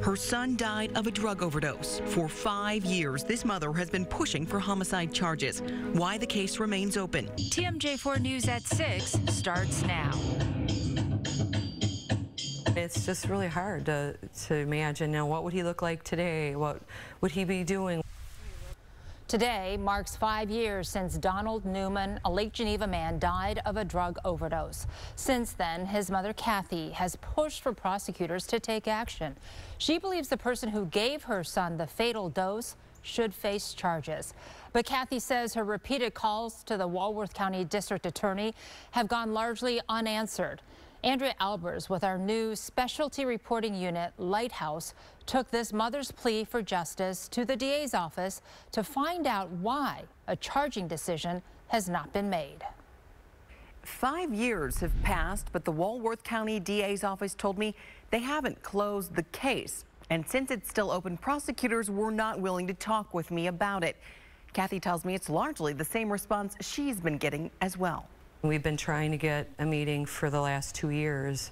Her son died of a drug overdose. For 5 years, this mother has been pushing for homicide charges. Why the case remains open. TMJ4 News at 6 starts now. It's just really hard to imagine, now, what would he look like today? What would he be doing? Today marks 5 years since Donald Newman, a Lake Geneva man, died of a drug overdose. Since then, his mother, Kathy, has pushed for prosecutors to take action. She believes the person who gave her son the fatal dose should face charges. But Kathy says her repeated calls to the Walworth County District Attorney have gone largely unanswered. Andrea Albers with our new specialty reporting unit, Lighthouse, took this mother's plea for justice to the DA's office to find out why a charging decision has not been made. 5 years have passed, but the Walworth County DA's office told me they haven't closed the case. And since it's still open, prosecutors were not willing to talk with me about it. Kathy tells me it's largely the same response she's been getting as well. We've been trying to get a meeting for the last 2 years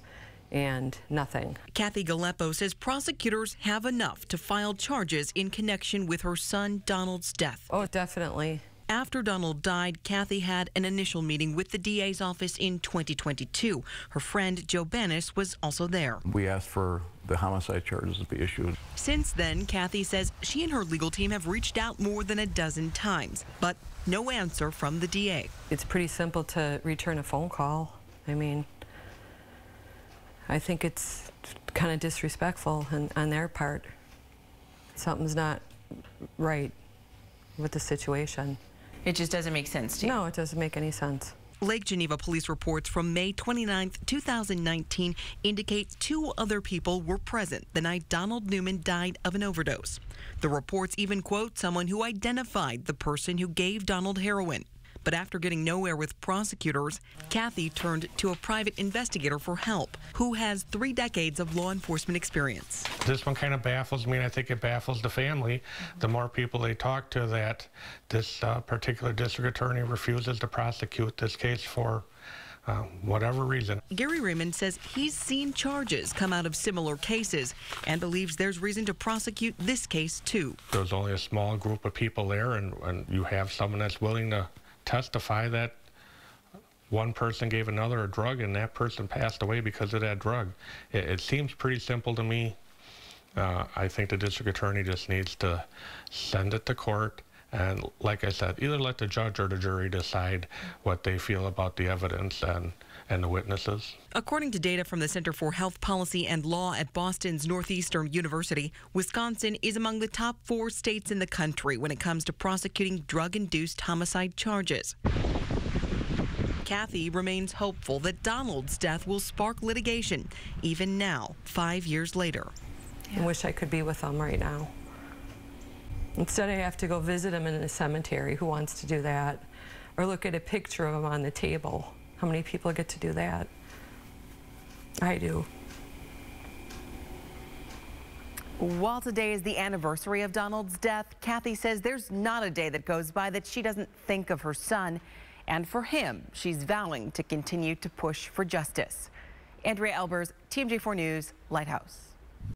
and nothing. Kathy Galeppo says prosecutors have enough to file charges in connection with her son Donald's death. Oh, definitely. After Donald died, Kathy had an initial meeting with the DA's office in 2022. Her friend Joe Banis was also there. We asked for the homicide charges to be issued. Since then, Kathy says she and her legal team have reached out more than a dozen times, but no answer from the DA. It's pretty simple to return a phone call. I mean, I think it's kind of disrespectful on their part. Something's not right with the situation. It just doesn't make sense to you? No, it doesn't make any sense. Lake Geneva police reports from May 29, 2019 indicate 2 other people were present the night Donald Newman died of an overdose. The reports even quote someone who identified the person who gave Donald heroin. But after getting nowhere with prosecutors, Kathy turned to a private investigator for help, who has 3 decades of law enforcement experience. This one kind of baffles me, and I think it baffles the family. The more people they talk to, that this particular district attorney refuses to prosecute this case for whatever reason. Gary Raymond says he's seen charges come out of similar cases and believes there's reason to prosecute this case too. There's only a small group of people there, and you have someone that's willing to testify that one person gave another a drug and that person passed away because of that drug. It seems pretty simple to me. I think the district attorney just needs to send it to court and, like I said, either let the judge or the jury decide what they feel about the evidence and the witnesses. According to data from the Center for Health Policy and Law at Boston's Northeastern University, Wisconsin is among the top 4 states in the country when it comes to prosecuting drug-induced homicide charges. Kathy remains hopeful that Donald's death will spark litigation, even now, 5 years later. I wish I could be with him right now. Instead, I have to go visit him in a cemetery. Who wants to do that? Or look at a picture of him on the table. How many people get to do that? I do. While today is the anniversary of Donald's death, Kathy says there's not a day that goes by that she doesn't think of her son. And for him, she's vowing to continue to push for justice. Andrea Albers, TMJ4 News, Lighthouse.